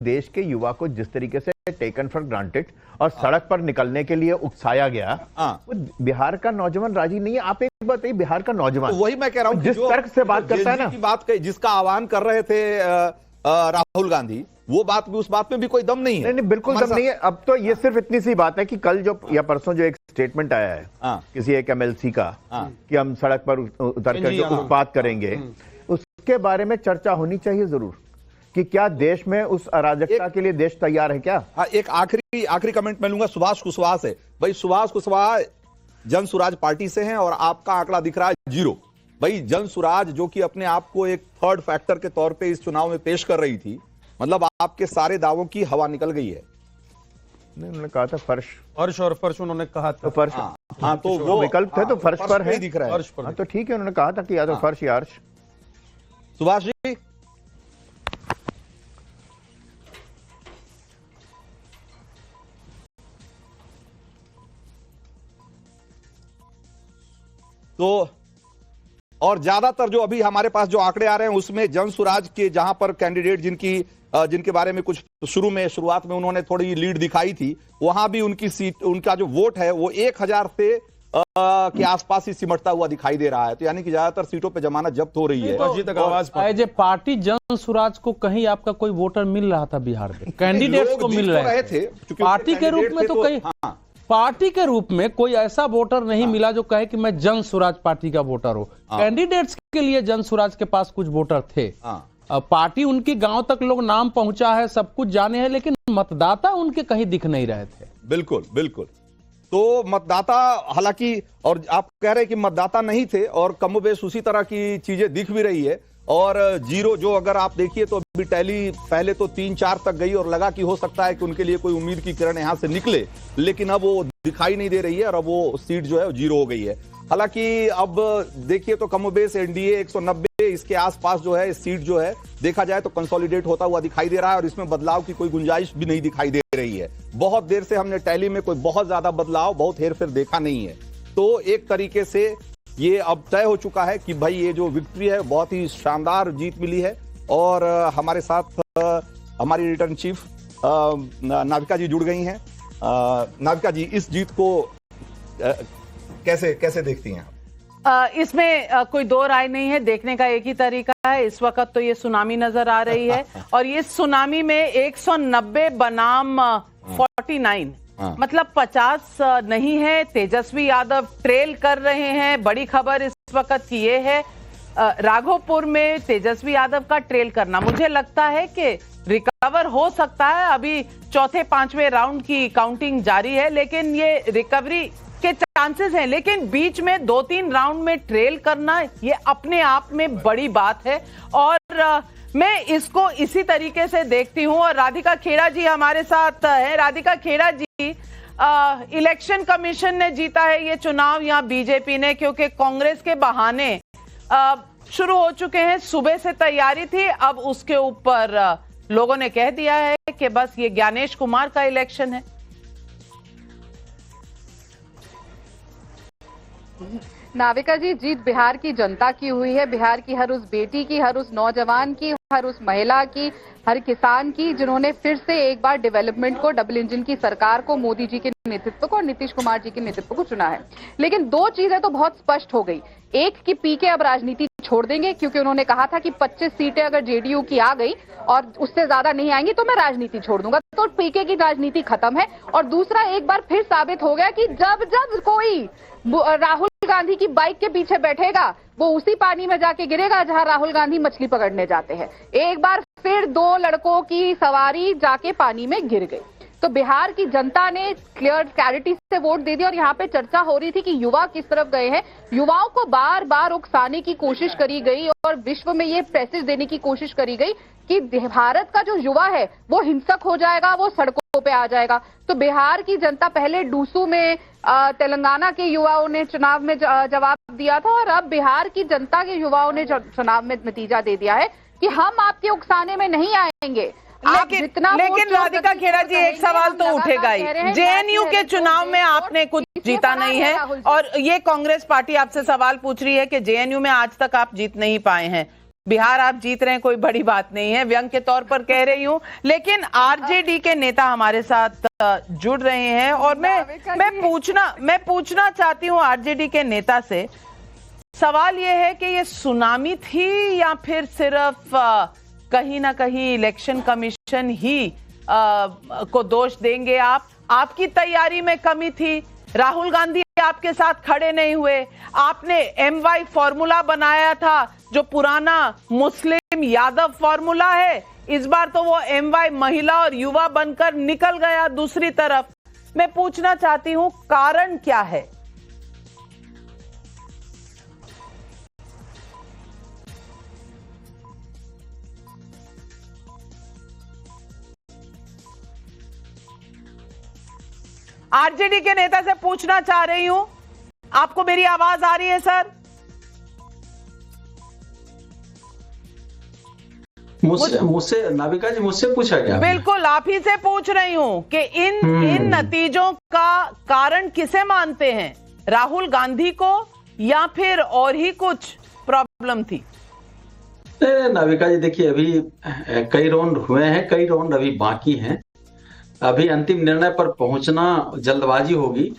देश के युवा को जिस तरीके से टेकन फॉर ग्रांटेड और सड़क पर निकलने के लिए उकसाया गया, वो बिहार का नौजवान राजी नहीं है। आप एक बात बताइए, बिहार का नौजवान, तो वही मैं कह रहा हूं, जिस तर्क से बात करता है ना, की बात जिसका आह्वान कर रहे थे राहुल गांधी, वो बात भी, उस बात में भी कोई दम नहीं है। नहीं, बिल्कुल दम नहीं है। अब तो ये सिर्फ इतनी सी बात है कि कल जो या परसों जो एक स्टेटमेंट आया है किसी एक एमएलसी का कि हम सड़क पर उतर कर जो उत्पात करेंगे, उसके बारे में चर्चा होनी चाहिए जरूर कि क्या देश में उस अराजकता के लिए देश तैयार है क्या। एक आखिरी कमेंट मैं लूंगा सुभाष कुशवाहा से। भाई सुभाष कुशवाहा जन सुराज पार्टी से हैं और आपका आंकड़ा दिख रहा है 0। भाई जन सुराज जो कि अपने आप को एक थर्ड फैक्टर के तौर पे इस चुनाव में पेश कर रही थी, मतलब आपके सारे दावों की हवा निकल गई है। नहीं, उन्होंने कहा था फर्श और फर्श उन्होंने कहा था, तो फर्श, हाँ तो वो विकल्प थे, तो फर्श पर है, दिख रहा है। हाँ तो ठीक है, उन्होंने कहा था कि या तो फर्श या अर्श। सुभाष जी, तो और ज्यादातर जो अभी हमारे पास जो आंकड़े आ रहे हैं उसमें जन सुराज के जहां पर कैंडिडेट जिनके बारे में कुछ शुरुआत में उन्होंने थोड़ी लीड दिखाई थी, वहां भी उनकी सीट, उनका जो वोट है वो 1000 से के आसपास ही सिमटता हुआ दिखाई दे रहा है। तो यानी कि ज्यादातर सीटों पे जमानत जब्त हो रही है। As a party Jan Suraaj को कहीं आपका कोई वोटर मिल रहा था बिहार में, कैंडिडेट्स को मिल रहे थे पार्टी के रूप में, तो कहीं पार्टी के रूप में कोई ऐसा वोटर नहीं मिला जो कहे कि मैं जन सुराज पार्टी का वोटर हूं। कैंडिडेट्स के लिए जन सुराज के पास कुछ वोटर थे। पार्टी उनकी गांव तक लोग नाम पहुंचा है, सब कुछ जाने हैं, लेकिन मतदाता उनके कहीं दिख नहीं रहे थे। बिल्कुल बिल्कुल। तो मतदाता, हालांकि, और आप कह रहे हैं कि मतदाता नहीं थे, और कमोबेश उसी तरह की चीजें दिख भी रही है। और 0 जो अगर आप देखिए तो अभी टैली पहले तो 3-4 तक गई और लगा कि हो सकता है कि उनके लिए कोई उम्मीद की किरण यहां से निकले, लेकिन अब वो दिखाई नहीं दे रही है और अब वो सीट जो है 0 हो गई है। हालांकि अब देखिए तो कमोबेश एनडीए 190 इसके आसपास जो है सीट जो है देखा जाए तो कंसोलिडेट होता हुआ दिखाई दे रहा है और इसमें बदलाव की कोई गुंजाइश भी नहीं दिखाई दे रही है। बहुत देर से हमने टैली में कोई बहुत ज्यादा बदलाव, बहुत हेरफेर देखा नहीं है। तो एक तरीके से ये अब तय हो चुका है कि भाई ये जो विक्ट्री है बहुत ही शानदार जीत मिली है। और हमारे साथ हमारी रिटर्न चीफ नाविका जी जुड़ गई हैं। नाविका जी, इस जीत को कैसे देखती हैं आप? इसमें कोई दो राय नहीं है, देखने का एक ही तरीका है। इस वक्त तो ये सुनामी नजर आ रही है और ये सुनामी में 190 बनाम 49, मतलब 50 नहीं है। तेजस्वी यादव ट्रेल कर रहे हैं। बड़ी खबर इस वक्त की ये है, राघोपुर में तेजस्वी यादव का ट्रेल करना, मुझे लगता है कि रिकवर हो सकता है। अभी 4थे-5वें राउंड की काउंटिंग जारी है, लेकिन ये रिकवरी के चांसेस हैं। लेकिन बीच में 2-3 राउंड में ट्रेल करना, ये अपने आप में बड़ी बात है और मैं इसको इसी तरीके से देखती हूं। और राधिका खेड़ा जी हमारे साथ है। राधिका खेड़ा जी, इलेक्शन कमीशन ने जीता है ये चुनाव या बीजेपी ने? क्योंकि कांग्रेस के बहाने शुरू हो चुके हैं, सुबह से तैयारी थी, अब उसके ऊपर लोगों ने कह दिया है कि बस ये ज्ञानेश कुमार का इलेक्शन है। नाविका जी, जीत बिहार की जनता की हुई है। बिहार की हर उस बेटी की, हर उस नौजवान की, हर उस महिला की, हर किसान की, जिन्होंने फिर से एक बार डेवलपमेंट को, डबल इंजन की सरकार को, मोदी जी के नेतृत्व को और नीतीश कुमार जी के नेतृत्व को चुना है। लेकिन 2 चीजें तो बहुत स्पष्ट हो गई। एक कि पीके अब राजनीति छोड़ देंगे, क्योंकि उन्होंने कहा था कि 25 सीटें अगर जेडीयू की आ गई और उससे ज्यादा नहीं आएंगी तो मैं राजनीति छोड़ दूंगा। तो पीके की राजनीति खत्म है। और दूसरा, एक बार फिर साबित हो गया कि जब जब कोई राहुल गांधी की बाइक के पीछे बैठेगा, वो उसी पानी में जाके गिरेगा जहां राहुल गांधी मछली पकड़ने जाते हैं। एक बार फिर 2 लड़कों की सवारी जाके पानी में गिर गई। तो बिहार की जनता ने क्लैरिटी से वोट दे दिया। और यहाँ पे चर्चा हो रही थी कि युवा किस तरफ गए हैं। युवाओं को बार बार उकसाने की कोशिश करी गई और विश्व में ये मैसेज देने की कोशिश करी गई कि भारत का जो युवा है वो हिंसक हो जाएगा, वो सड़कों पे आ जाएगा। तो बिहार की जनता, पहले डूसू में तेलंगाना के युवाओं ने चुनाव में जवाब दिया था और अब बिहार की जनता के युवाओं ने चुनाव में नतीजा दे दिया है कि हम आपके उकसाने में नहीं आएंगे। लेकिन राधिका खेड़ा जी, एक सवाल तो उठेगा ही, जेएनयू के चुनाव में आपने कुछ जीता नहीं है और ये कांग्रेस पार्टी आपसे सवाल पूछ रही है कि जेएनयू में आज तक आप जीत नहीं पाए हैं। बिहार आप जीत रहे हैं, कोई बड़ी बात नहीं है, व्यंग के तौर पर कह रही हूं। लेकिन आरजेडी के नेता हमारे साथ जुड़ रहे हैं और मैं पूछना चाहती हूं आरजेडी के नेता से, सवाल यह है कि ये सुनामी थी या फिर सिर्फ कहीं ना कहीं इलेक्शन कमीशन ही को दोष देंगे आप? आपकी तैयारी में कमी थी, राहुल गांधी आपके साथ खड़े नहीं हुए, आपने MY फॉर्मूला बनाया था जो पुराना मुस्लिम यादव फॉर्मूला है, इस बार तो वो MY महिला और युवा बनकर निकल गया दूसरी तरफ। मैं पूछना चाहती हूं कारण क्या है? आरजेडी के नेता से पूछना चाह रही हूं, आपको मेरी आवाज आ रही है सर? मुझसे नाविका जी मुझसे पूछा गया? बिल्कुल आप ही से पूछ रही हूं कि इन नतीजों का कारण किसे मानते हैं, राहुल गांधी को या फिर और ही कुछ प्रॉब्लम थी? नाविका जी देखिए, अभी कई राउंड हुए हैं, कई राउंड अभी बाकी हैं, अभी अंतिम निर्णय पर पहुंचना जल्दबाजी होगी।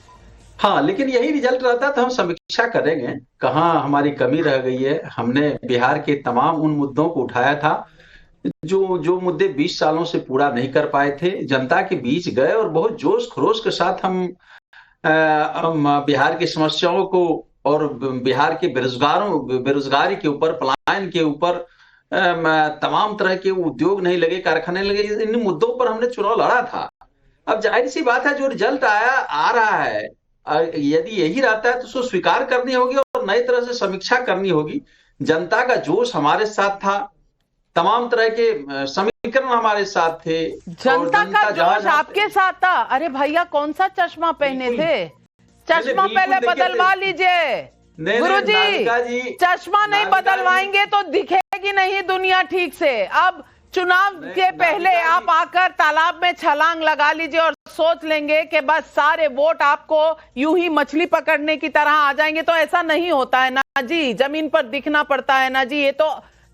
हाँ, लेकिन यही रिजल्ट रहता तो हम समीक्षा करेंगे कहाँ हमारी कमी रह गई है। हमने बिहार के तमाम उन मुद्दों को उठाया था जो मुद्दे 20 सालों से पूरा नहीं कर पाए थे, जनता के बीच गए और बहुत जोश खरोश के साथ हम बिहार की समस्याओं को और बिहार के बेरोजगारी के ऊपर, पलायन के ऊपर, तमाम तरह के उद्योग नहीं लगे, कारखाने लगे, इन मुद्दों पर हमने चुनाव लड़ा था। अब जाहिर सी बात है जो रिजल्ट आ रहा है, यदि यही रहता है तो उसको स्वीकार करनी होगी और नई तरह से समीक्षा करनी होगी। जनता का जोश हमारे साथ था, तमाम तरह के समीकरण हमारे साथ थे। जनता का जोश आपके साथ था? अरे भैया कौन सा चश्मा पहने थे? चश्मा पहले बदलवा लीजिए गुरुजी, चश्मा नहीं बदलवाएंगे तो दिखेगी नहीं दुनिया ठीक से। अब चुनाव के पहले आप आकर तालाब में छलांग लगा लीजिए और सोच लेंगे कि बस सारे वोट आपको यूं ही मछली पकड़ने की तरह आ जाएंगे, तो ऐसा नहीं होता है ना जी, जमीन पर दिखना पड़ता है ना जी, ये तो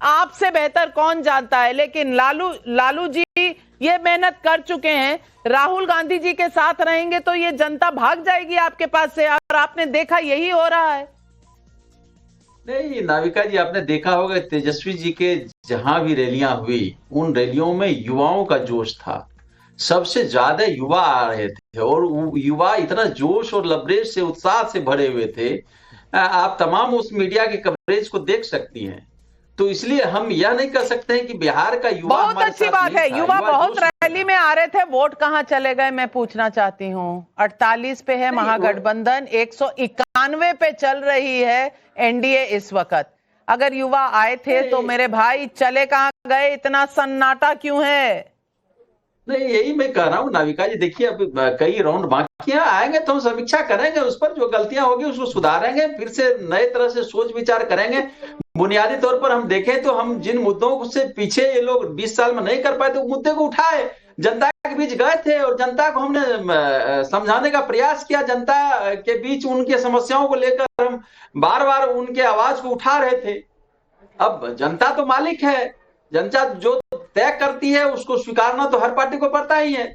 आपसे बेहतर कौन जानता है। लेकिन लालू जी ये मेहनत कर चुके हैं, राहुल गांधी जी के साथ रहेंगे तो ये जनता भाग जाएगी आपके पास से, और आपने देखा यही हो रहा है। नहीं नाविका जी, आपने देखा होगा तेजस्वी जी के जहां भी रैलियां हुई, उन रैलियों में युवाओं का जोश था, सबसे ज्यादा युवा आ रहे थे और युवा इतना जोश और लबरेज से, उत्साह से भरे हुए थे। आप तमाम उस मीडिया के कवरेज को देख सकती हैं। तो इसलिए हम यह नहीं कर सकते हैं कि बिहार का युवा, बहुत अच्छी बात है, युवा बहुत रैली में आ रहे थे, वोट कहां चले गए मैं पूछना चाहती हूं। 48 पे है महागठबंधन, 191 पे चल रही है एनडीए इस वक्त। अगर युवा आए थे तो मेरे भाई चले कहां गए, इतना सन्नाटा क्यों है? नहीं, यही मैं कह रहा हूँ नाविका जी, देखिए अब कई राउंड बाकी हैं, आएंगे तो हम समीक्षा करेंगे, उस पर जो गलतियां होगी उसको सुधारेंगे, फिर से नए तरह से सोच विचार करेंगे। बुनियादी तौर पर हम देखें तो हम जिन मुद्दों से पीछे ये लोग 20 साल में नहीं कर पाए थे, मुद्दे को उठाए, जनता के बीच गए थे और जनता को हमने समझाने का प्रयास किया। जनता के बीच उनकी समस्याओं को लेकर हम बार बार उनके आवाज को उठा रहे थे। अब जनता तो मालिक है, जनता जो तय करती है उसको स्वीकारना तो हर पार्टी को पड़ता ही है।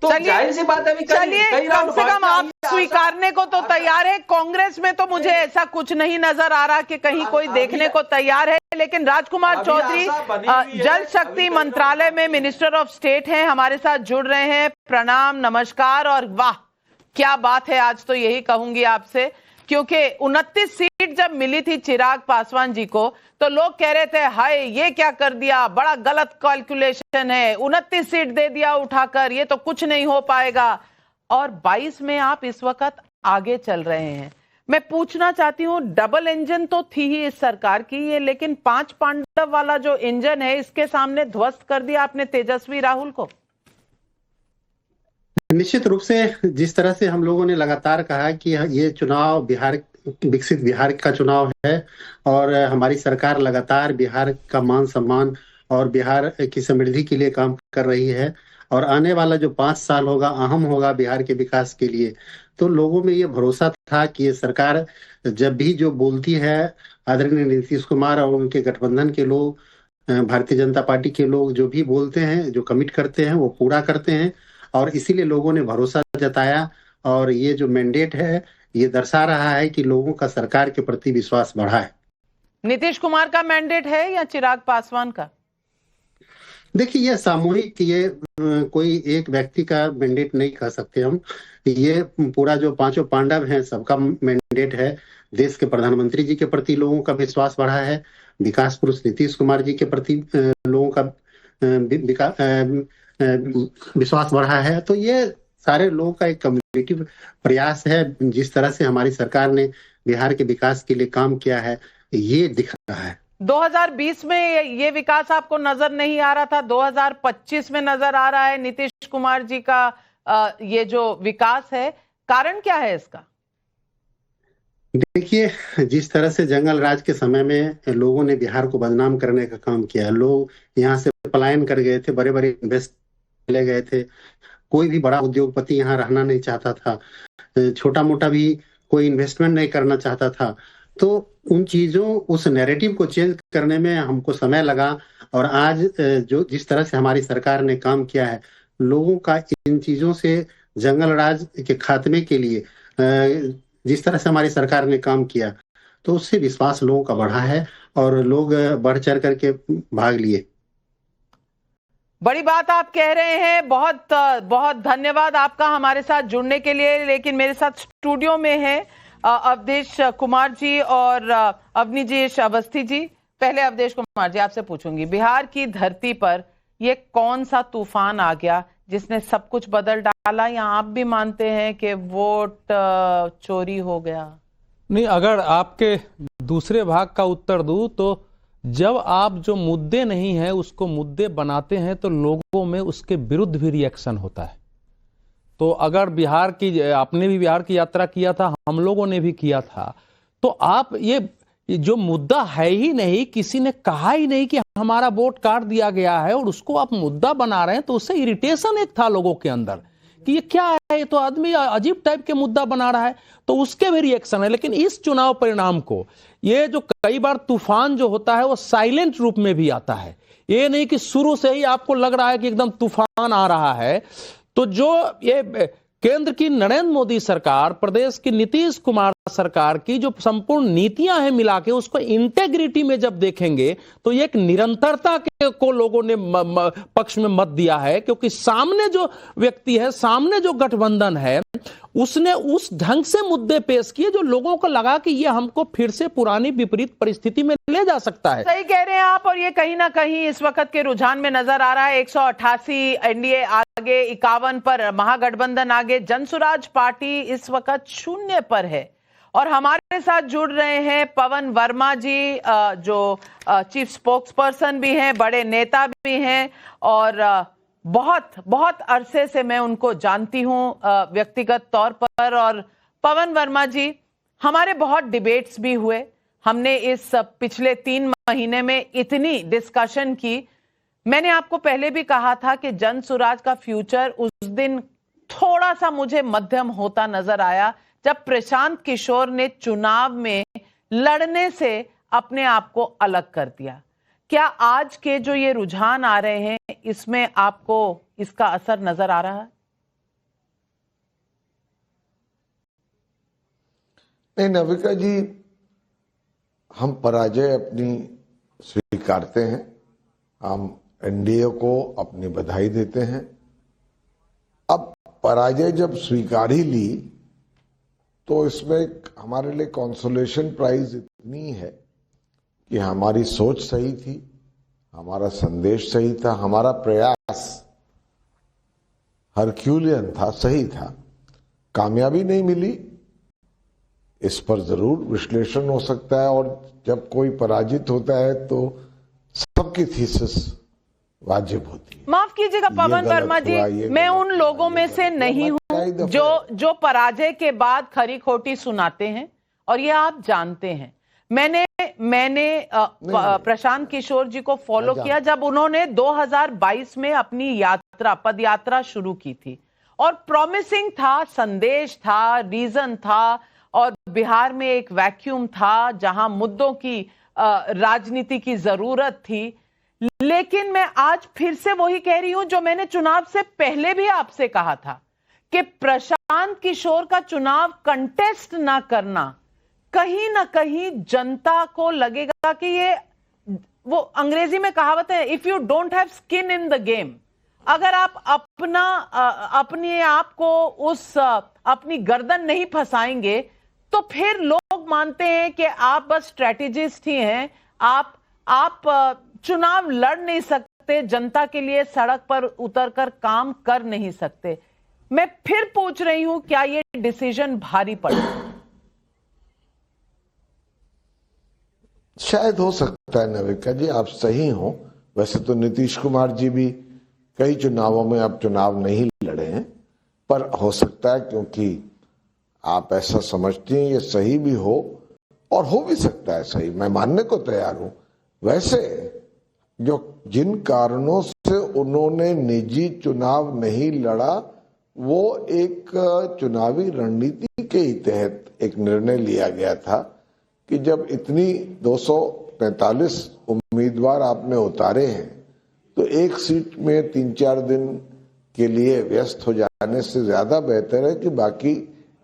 तो जाहिर सी बात है, चलिए कम से कम आप स्वीकारने को तो तैयार है। कांग्रेस में तो मुझे ऐसा कुछ नहीं नजर आ रहा कि कहीं कोई देखने को तैयार है। लेकिन राजकुमार चौधरी जल शक्ति मंत्रालय में मिनिस्टर ऑफ स्टेट हैं, हमारे साथ जुड़ रहे हैं। प्रणाम, नमस्कार। और वाह क्या बात है, आज तो यही कहूंगी आपसे, क्योंकि 29 सीट जब मिली थी चिराग पासवान जी को तो लोग कह रहे थे हाय ये क्या कर दिया, बड़ा गलत कैलकुलेशन है, 29 सीट दे दिया उठाकर, ये तो कुछ नहीं हो पाएगा। और 22 में आप इस वक्त आगे चल रहे हैं। मैं पूछना चाहती हूँ, डबल इंजन तो थी ही इस सरकार की ये, लेकिन 5 पांडव वाला जो इंजन है इसके सामने ध्वस्त कर दिया आपने तेजस्वी राहुल को। निश्चित रूप से जिस तरह से हम लोगों ने लगातार कहा कि ये चुनाव बिहार, विकसित बिहार का चुनाव है और हमारी सरकार लगातार बिहार का मान सम्मान और बिहार की समृद्धि के लिए काम कर रही है और आने वाला जो 5 साल होगा अहम होगा बिहार के विकास के लिए, तो लोगों में ये भरोसा था कि ये सरकार जब भी जो बोलती है, आदरणीय नीतीश कुमार और उनके गठबंधन के लोग, भारतीय जनता पार्टी के लोग जो भी बोलते हैं, जो कमिट करते हैं, वो पूरा करते हैं। और इसीलिए लोगों ने भरोसा जताया और ये जो मैंडेट है ये दर्शा रहा है कि लोगों का सरकार के प्रति विश्वास बढ़ा है। नीतीश कुमार का मैंडेट है या चिराग पासवान का? देखिए, ये सामूहिक, ये कोई एक व्यक्ति का मैंडेट नहीं कह सकते हम। ये पूरा जो पांचों पांडव हैं सबका मैंडेट है। देश के प्रधानमंत्री जी के प्रति लोगों का विश्वास बढ़ा है, विकास पुरुष नीतीश कुमार जी के प्रति लोगों का विश्वास बढ़ा है। तो ये सारे लोगों का एक कम्युनिटिव प्रयास है। जिस तरह से हमारी सरकार ने बिहार के विकास के लिए काम किया है ये दिख रहा है। 2020 में ये विकास आपको नजर नहीं आ रहा था, 2025 में नजर आ रहा है नीतीश कुमार जी का ये जो विकास है, कारण क्या है इसका? देखिए, जिस तरह से जंगल राज के समय में लोगों ने बिहार को बदनाम करने का काम किया, लोग यहाँ से पलायन कर गए थे, बड़े बड़े इन्वेस्ट ले गए थे, कोई भी बड़ा उद्योगपति यहाँ रहना नहीं चाहता था, छोटा मोटा भी कोई इन्वेस्टमेंट नहीं करना चाहता था। तो उन चीजों, उस नैरेटिव को चेंज करने में हमको समय लगा। और आज जो जिस तरह से हमारी सरकार ने काम किया है, लोगों का इन चीजों से, जंगल राज के खात्मे के लिए जिस तरह से हमारी सरकार ने काम किया, तो उससे विश्वास लोगों का बढ़ा है और लोग बढ़ चढ़ करके भाग लिए। बड़ी बात आप कह रहे हैं, बहुत बहुत धन्यवाद आपका हमारे साथ जुड़ने के लिए। लेकिन मेरे साथ स्टूडियो में है अवधेश कुमार जी और अवनीजेश अवस्थी जी। पहले अवधेश कुमार जी आपसे पूछूंगी, बिहार की धरती पर ये कौन सा तूफान आ गया जिसने सब कुछ बदल डाला, या आप भी मानते हैं कि वोट चोरी हो गया? नहीं, अगर आपके दूसरे भाग का उत्तर दूं तो जब आप जो मुद्दे नहीं हैं उसको मुद्दे बनाते हैं तो लोगों में उसके विरुद्ध भी रिएक्शन होता है। तो अगर बिहार की, आपने भी बिहार की यात्रा किया था, हम लोगों ने भी किया था, तो आप ये जो मुद्दा है ही नहीं, किसी ने कहा ही नहीं कि हमारा वोट काट दिया गया है और उसको आप मुद्दा बना रहे हैं, तो उससे इरिटेशन एक था लोगों के अंदर कि ये क्या है, ये तो आदमी अजीब टाइप के मुद्दा बना रहा है, तो उसके भी रिएक्शन है। लेकिन इस चुनाव परिणाम को, ये जो कई बार तूफान जो होता है वो साइलेंट रूप में भी आता है, ये नहीं कि शुरू से ही आपको लग रहा है कि एकदम तूफान आ रहा है। तो जो ये केंद्र की नरेंद्र मोदी सरकार, प्रदेश की नीतीश कुमार सरकार की जो संपूर्ण नीतियां हैं मिला के, उसको इंटेग्रिटी में जब देखेंगे तो ये एक निरंतरता को लोगों ने पक्ष में मत दिया है, क्योंकि सामने जो व्यक्ति है, सामने जो गठबंधन है, उसने उस ढंग से मुद्दे पेश किए जो लोगों को लगा कि ये हमको फिर से पुरानी विपरीत परिस्थिति में ले जा सकता है। सही कह रहे हैं आप, और ये कहीं ना कहीं इस वक्त के रुझान में नजर आ रहा है। 188 एनडीए आगे, 51 पर महागठबंधन आगे, जनसुराज पार्टी इस वक्त 0 पर है। और हमारे साथ जुड़ रहे हैं पवन वर्मा जी, जो चीफ स्पोक्स पर्सन भी हैं, बड़े नेता भी हैं, और बहुत बहुत अरसे से मैं उनको जानती हूं व्यक्तिगत तौर पर। और पवन वर्मा जी, हमारे बहुत डिबेट्स भी हुए, हमने इस पिछले 3 महीने में इतनी डिस्कशन की। मैंने आपको पहले भी कहा था कि जनसुराज का फ्यूचर उस दिन थोड़ा सा मुझे मध्यम होता नजर आया जब प्रशांत किशोर ने चुनाव में लड़ने से अपने आप को अलग कर दिया। क्या आज के जो ये रुझान आ रहे हैं, इसमें आपको इसका असर नजर आ रहा है? नहीं नाविका जी, हम पराजय अपनी स्वीकारते हैं, हम एनडीए को अपनी बधाई देते हैं। अब पराजय जब स्वीकार ही ली तो इसमें हमारे लिए कंसोलेशन प्राइज इतनी है कि हमारी सोच सही थी, हमारा संदेश सही था, हमारा प्रयास हरक्यूलियन था, सही था। कामयाबी नहीं मिली, इस पर जरूर विश्लेषण हो सकता है, और जब कोई पराजित होता है तो सबकी थीसिस वाजिब होती है। माफ कीजिएगा पवन वर्मा जी, मैं उन लोगों में से नहीं हूं जो पराजय के बाद खरी खोटी सुनाते हैं, और ये आप जानते हैं। मैंने प्रशांत किशोर जी को फॉलो किया जब उन्होंने 2022 में अपनी यात्रा, पद यात्रा शुरू की थी, और प्रॉमिसिंग था, संदेश था, रीजन था, और बिहार में एक वैक्यूम था जहां मुद्दों की राजनीति की जरूरत थी। लेकिन मैं आज फिर से वही कह रही हूं जो मैंने चुनाव से पहले भी आपसे कहा था कि प्रशांत किशोर का चुनाव कंटेस्ट ना करना कहीं ना कहीं जनता को लगेगा कि ये, वो अंग्रेजी में कहावत है, if you don't have skin in the game, अगर आप अपने आप को अपनी गर्दन नहीं फंसाएंगे तो फिर लोग मानते हैं कि आप बस स्ट्रेटेजिस्ट ही हैं, आप चुनाव लड़ नहीं सकते, जनता के लिए सड़क पर उतरकर काम कर नहीं सकते। मैं फिर पूछ रही हूं, क्या ये डिसीजन भारी पड़ा? शायद हो सकता है नविका जी, आप सही हो। वैसे तो नीतीश कुमार जी भी कई चुनावों में अब चुनाव नहीं लड़े हैं, पर हो सकता है क्योंकि आप ऐसा समझती हैं ये सही भी हो, और हो भी सकता है सही, मैं मानने को तैयार हूं। वैसे जो जिन कारणों से उन्होंने निजी चुनाव नहीं लड़ा, वो एक चुनावी रणनीति के ही तहत एक निर्णय लिया गया था कि जब इतनी 243 उम्मीदवार आपने उतारे हैं तो एक सीट में 3-4 दिन के लिए व्यस्त हो जाने से ज्यादा बेहतर है कि बाकी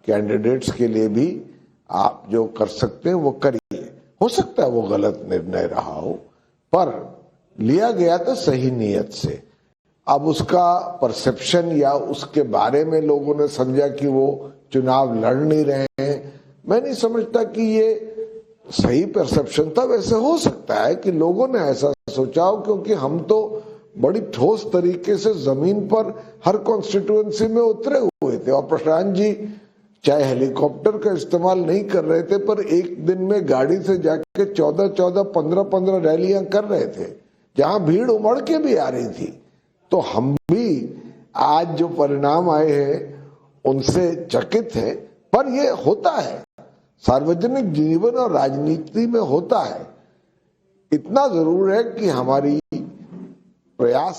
कैंडिडेट्स के लिए भी आप जो कर सकते हैं वो करिए। हो सकता है वो गलत निर्णय रहा हो, पर लिया गया तो सही नीयत से। अब उसका परसेप्शन या उसके बारे में लोगों ने समझा कि वो चुनाव लड़ नहीं रहे हैं, मैं नहीं समझता कि ये सही परसेप्शन था। वैसे हो सकता है कि लोगों ने ऐसा सोचा हो, क्योंकि हम तो बड़ी ठोस तरीके से जमीन पर हर कॉन्स्टिट्यूएंसी में उतरे हुए थे, और प्रशांत जी चाहे हेलीकॉप्टर का इस्तेमाल नहीं कर रहे थे, पर एक दिन में गाड़ी से जाके 14-14, 15-15 रैलियां कर रहे थे, जहां भीड़ उमड़ के भी आ रही थी। तो हम भी आज जो परिणाम आए हैं उनसे चकित है, पर ये होता है, सार्वजनिक जीवन और राजनीति में होता है। इतना जरूर है कि हमारी प्रयास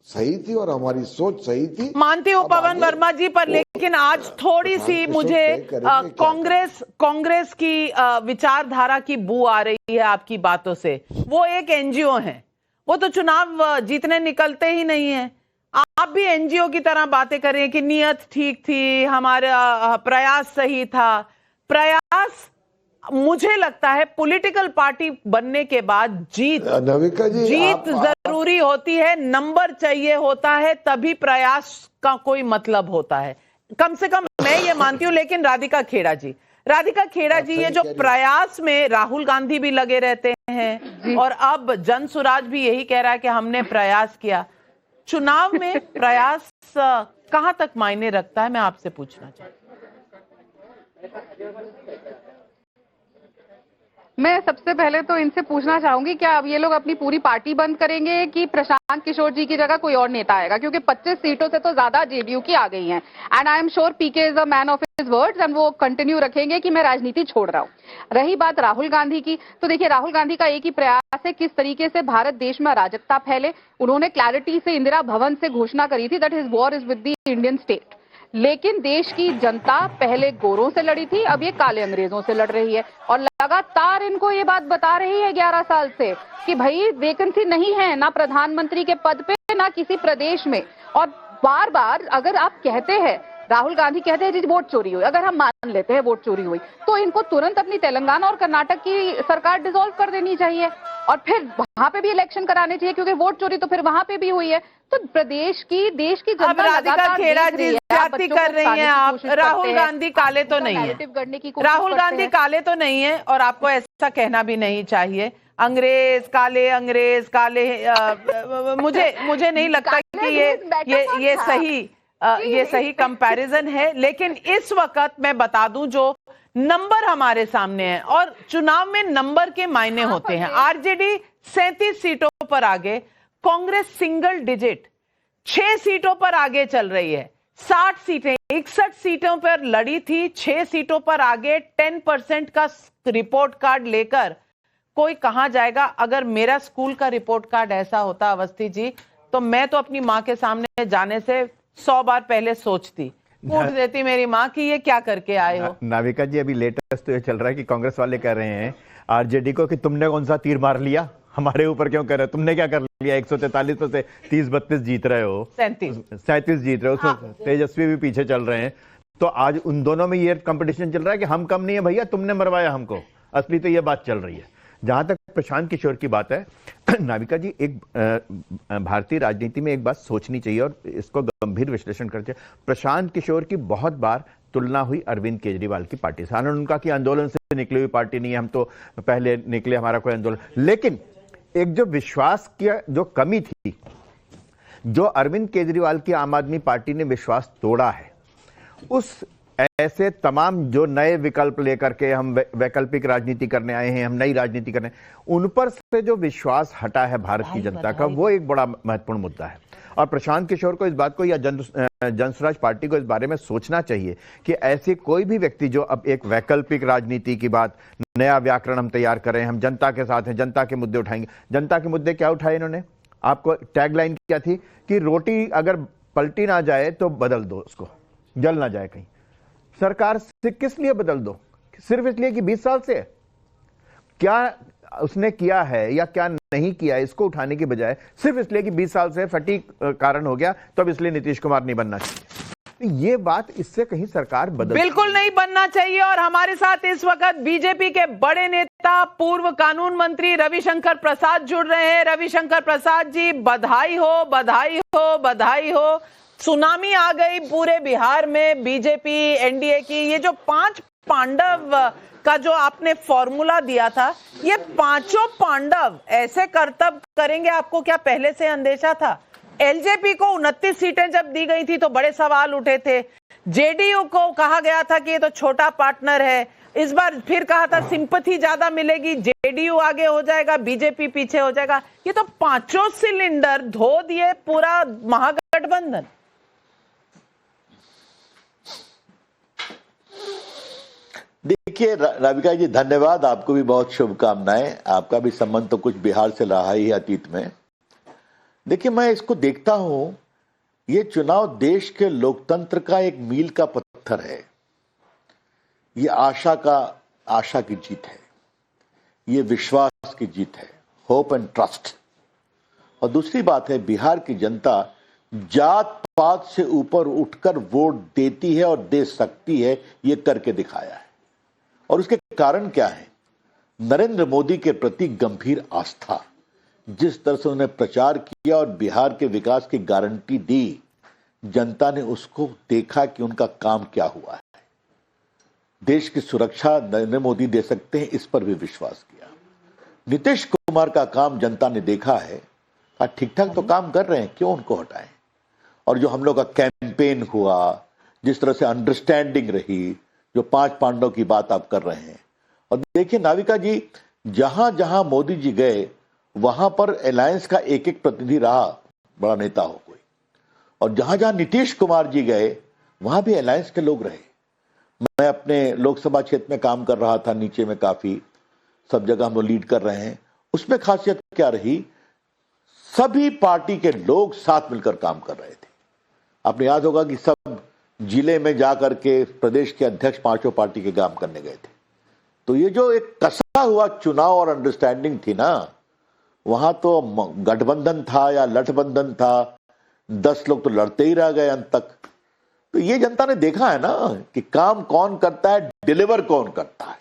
सही थी और हमारी सोच सही थी। मानती हूँ पवन वर्मा जी, पर लेकिन आज थोड़ी सी मुझे कांग्रेस की विचारधारा की बू आ रही है आपकी बातों से। वो एक एनजीओ है, वो तो चुनाव जीतने निकलते ही नहीं है। आप भी एनजीओ की तरह बातें कर रहे हैं कि नियत ठीक थी, हमारा प्रयास सही था। प्रयास, मुझे लगता है पॉलिटिकल पार्टी बनने के बाद जीत जरूरी होती है, नंबर चाहिए होता है, तभी प्रयास का कोई मतलब होता है, कम से कम मैं ये मानती हूं। लेकिन राधिका खेड़ा जी ये जो प्रयास में राहुल गांधी भी लगे रहते हैं और अब जन सुराज भी यही कह रहा है कि हमने प्रयास किया। चुनाव में प्रयास कहां तक मायने रखता है, मैं आपसे पूछना चाहती हूं। मैं सबसे पहले तो इनसे पूछना चाहूंगी, क्या अब ये लोग अपनी पूरी पार्टी बंद करेंगे कि प्रशांत किशोर जी की जगह कोई और नेता आएगा? क्योंकि 25 सीटों से तो ज्यादा जेडीयू की आ गई हैं, and I am sure PK is a man of his words, and वो कंटिन्यू रखेंगे कि मैं राजनीति छोड़ रहा हूँ। रही बात राहुल गांधी की, तो देखिए राहुल गांधी का एक ही प्रयास है किस तरीके से भारत देश में अराजकता फैले। उन्होंने क्लैरिटी से इंदिरा भवन से घोषणा करी थी that his war is with the Indian state, लेकिन देश की जनता पहले गोरों से लड़ी थी, अब ये काले अंग्रेजों से लड़ रही है, और लगातार इनको ये बात बता रही है 11 साल से कि भाई वैकेंसी नहीं है ना प्रधानमंत्री के पद पे ना किसी प्रदेश में। और बार बार अगर आप कहते हैं, राहुल गांधी कहते हैं जी वोट चोरी हुई, अगर हम मान लेते हैं वोट चोरी हुई, तो इनको तुरंत अपनी तेलंगाना और कर्नाटक की सरकार डिसॉल्व कर देनी चाहिए और फिर वहां पे भी इलेक्शन कराने चाहिए, क्योंकि वोट चोरी तो फिर वहां पे भी हुई है। तो प्रदेश की, देश की जनता राधिका खेड़ा जी ज्यादती कर रही हैं आप। राहुल गांधी काले तो नहीं है, राहुल गांधी काले तो नहीं है, और आपको ऐसा कहना भी नहीं चाहिए। अंग्रेज काले मुझे नहीं लगता कि ये सही कंपैरिजन है। लेकिन इस वक्त मैं बता दूं जो नंबर हमारे सामने है, और चुनाव में नंबर के मायने होते हैं। आरजेडी 37 सीटों पर आगे, कांग्रेस सिंगल डिजिट 6 सीटों पर आगे चल रही है। 60 सीटें 61 सीटों पर लड़ी थी, 6 सीटों पर आगे 10% का रिपोर्ट कार्ड लेकर कोई कहां जाएगा। अगर मेरा स्कूल का रिपोर्ट कार्ड ऐसा होता अवस्थी जी, तो मैं तो अपनी मां के सामने जाने से 100 बार पहले सोचती। कूट देती मेरी माँ कि ये क्या करके आए हो। नाविका जी, अभी लेटेस्ट तो ये चल रहा है कि कांग्रेस वाले कह रहे हैं आरजेडी को कि तुमने कौन सा तीर मार लिया, हमारे ऊपर क्यों कर रहे हो, तुमने क्या कर लिया, 143 में से 30-32 जीत रहे हो, 37 जीत रहे हो, उसमें तेजस्वी भी पीछे चल रहे हैं। तो आज उन दोनों में ये कंपटीशन चल रहा है कि हम कम नहीं है भैया, तुमने मरवाया हमको। असली तो ये बात चल रही है। जहां तक प्रशांत किशोर की बात है, नाविका जी, एक भारतीय राजनीति में एक बात सोचनी चाहिए और इसको गंभीर विश्लेषण करना चाहिए। प्रशांत किशोर की बहुत बार तुलना हुई अरविंद केजरीवाल की पार्टी से। उनका कि आंदोलन से निकली हुई पार्टी नहीं है, हम तो पहले निकले, हमारा कोई आंदोलन। लेकिन एक जो विश्वास की जो कमी थी, जो अरविंद केजरीवाल की आम आदमी पार्टी ने विश्वास तोड़ा है, उस ऐसे तमाम जो नए विकल्प लेकर के हम वैकल्पिक राजनीति करने आए हैं, हम नई राजनीति करने, उन पर से जो विश्वास हटा है भारत की जनता का, वो एक बड़ा महत्वपूर्ण मुद्दा है। और प्रशांत किशोर को इस बात को या जनसुराज पार्टी को इस बारे में सोचना चाहिए कि ऐसे कोई भी व्यक्ति जो अब एक वैकल्पिक राजनीति की बात, नया व्याकरण हम तैयार करें, हम जनता के साथ हैं, जनता के मुद्दे उठाएंगे। जनता के मुद्दे क्या उठाए इन्होंने? आपको टैगलाइन क्या थी कि रोटी अगर पलटी ना जाए तो बदल दो, उसको जल ना जाए कहीं। सरकार से किस लिए बदल दो? सिर्फ इसलिए कि 20 साल से है? क्या उसने किया है या क्या नहीं किया, इसको उठाने की बजाय सिर्फ इसलिए कि 20 साल से फटीक कारण हो गया, तो अब इसलिए नीतीश कुमार नहीं बनना चाहिए। ये बात, इससे कहीं सरकार बिल्कुल नहीं बनना चाहिए। और हमारे साथ इस वक्त बीजेपी के बड़े नेता, पूर्व कानून मंत्री रविशंकर प्रसाद जुड़ रहे हैं। रविशंकर प्रसाद जी, बधाई हो, बधाई हो, बधाई हो। सुनामी आ गई पूरे बिहार में बीजेपी एनडीए की। ये जो 5 पांडव का जो आपने फॉर्मूला दिया था, ये पांचों पांडव ऐसे करतब करेंगे, आपको क्या पहले से अंदेशा था? एलजेपी को 29 सीटें जब दी गई थी तो बड़े सवाल उठे थे। जेडीयू को कहा गया था कि ये तो छोटा पार्टनर है। इस बार फिर कहा था सिंपैथी ज्यादा मिलेगी, जेडीयू आगे हो जाएगा, बीजेपी पीछे हो जाएगा। ये तो पांचों सिलेंडर धो दिए पूरा महागठबंधन। देखिए राविका जी, धन्यवाद, आपको भी बहुत शुभकामनाएं। आपका भी संबंध तो कुछ बिहार से रहा ही अतीत में। देखिए, मैं इसको देखता हूं, ये चुनाव देश के लोकतंत्र का एक मील का पत्थर है। ये आशा की जीत है, ये विश्वास की जीत है, होप एंड ट्रस्ट। और दूसरी बात है, बिहार की जनता जात पात से ऊपर उठकर वोट देती है और दे सकती है, ये करके दिखाया है। और उसके कारण क्या है? नरेंद्र मोदी के प्रति गंभीर आस्था, जिस तरह से उन्होंने प्रचार किया और बिहार के विकास की गारंटी दी, जनता ने उसको देखा कि उनका काम क्या हुआ है। देश की सुरक्षा नरेंद्र मोदी दे सकते हैं, इस पर भी विश्वास किया। नीतीश कुमार का काम जनता ने देखा है, ठीक ठाक तो काम कर रहे हैं, क्यों उनको हटाएं? और जो हम लोग का कैंपेन हुआ, जिस तरह से अंडरस्टैंडिंग रही, जो 5 पांडव की बात आप कर रहे हैं। और देखिए नाविका जी, जहां जहां मोदी जी गए वहां पर अलायंस का एक एक प्रतिनिधि रहा, बड़ा नेता हो कोई। और जहां जहां नीतीश कुमार जी गए वहां भी अलायंस के लोग रहे। मैं अपने लोकसभा क्षेत्र में काम कर रहा था, नीचे में काफी सब जगह हम लोग लीड कर रहे हैं। उसमें खासियत क्या रही? सभी पार्टी के लोग साथ मिलकर काम कर रहे थे। आपने याद होगा कि सब जिले में जाकर के प्रदेश के अध्यक्ष 5 पार्टी के काम करने गए थे। तो ये जो एक कसा हुआ चुनाव और अंडरस्टैंडिंग थी ना, वहां तो गठबंधन था या लठबंधन था, 10 लोग तो लड़ते ही रह गए अंत तक। तो ये जनता ने देखा है ना कि काम कौन करता है, डिलीवर कौन करता है,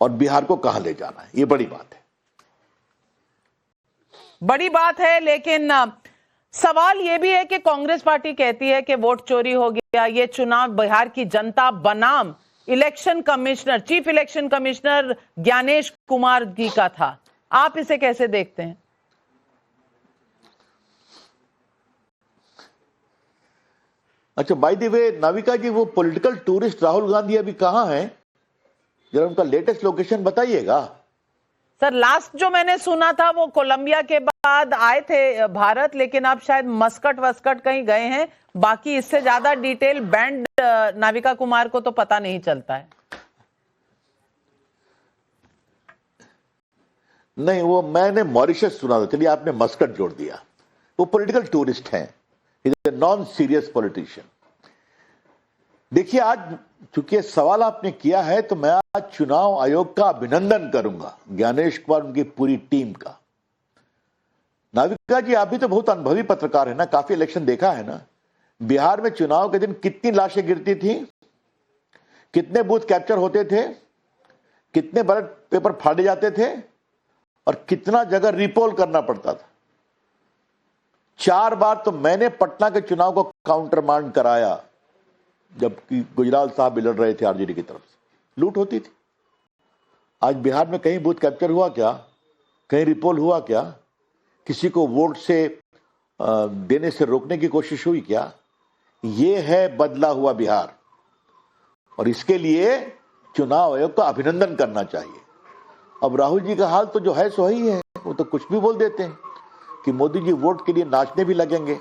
और बिहार को कहां ले जाना है। ये बड़ी बात है, बड़ी बात है। लेकिन सवाल यह भी है कि कांग्रेस पार्टी कहती है कि वोट चोरी हो गया। ये चुनाव बिहार की जनता बनाम election commissioner, chief election commissioner Gyanesh Kumar ji का था। आप इसे कैसे देखते हैं? अच्छा, बाय द वे नाविका जी, वो पॉलिटिकल टूरिस्ट राहुल गांधी अभी कहां हैं? जरा उनका लेटेस्ट लोकेशन बताइएगा। सर, लास्ट जो मैंने सुना था वो कोलंबिया के बाद आए थे भारत, लेकिन आप शायद मस्कट वस्कट कहीं गए हैं। बाकी इससे ज्यादा डिटेल बैंड नाविका कुमार को तो पता नहीं चलता है। नहीं, वो मैंने मॉरिशस सुना था। चलिए, आपने मस्कट जोड़ दिया। वो पॉलिटिकल टूरिस्ट हैं, is a non serious politician. देखिए, आज चूंकि सवाल आपने किया है तो मैं आज चुनाव आयोग का अभिनंदन करूंगा, ज्ञानेश कुमार, उनकी पूरी टीम का। नाविका जी, आप भी तो बहुत अनुभवी पत्रकार है ना, काफी इलेक्शन देखा है ना। बिहार में चुनाव के दिन कितनी लाशें गिरती थी, कितने बूथ कैप्चर होते थे, कितने बैलेट पेपर फाड़े जाते थे और कितना जगह रिपोल करना पड़ता था। 4 बार तो मैंने पटना के चुनाव को काउंटर मांड कराया, जबकि गुजराल साहब भी लड़ रहे थे आरजेडी की तरफ से। लूट होती थी। आज बिहार में कहीं बूथ कैप्चर हुआ क्या? कहीं रिपोल हुआ क्या? किसी को वोट से देने से रोकने की कोशिश हुई क्या? ये है बदला हुआ बिहार, और इसके लिए चुनाव आयोग का अभिनंदन करना चाहिए। अब राहुल जी का हाल तो जो है सो ही है, वो तो कुछ भी बोल देते हैं कि मोदी जी वोट के लिए नाचने भी लगेंगे।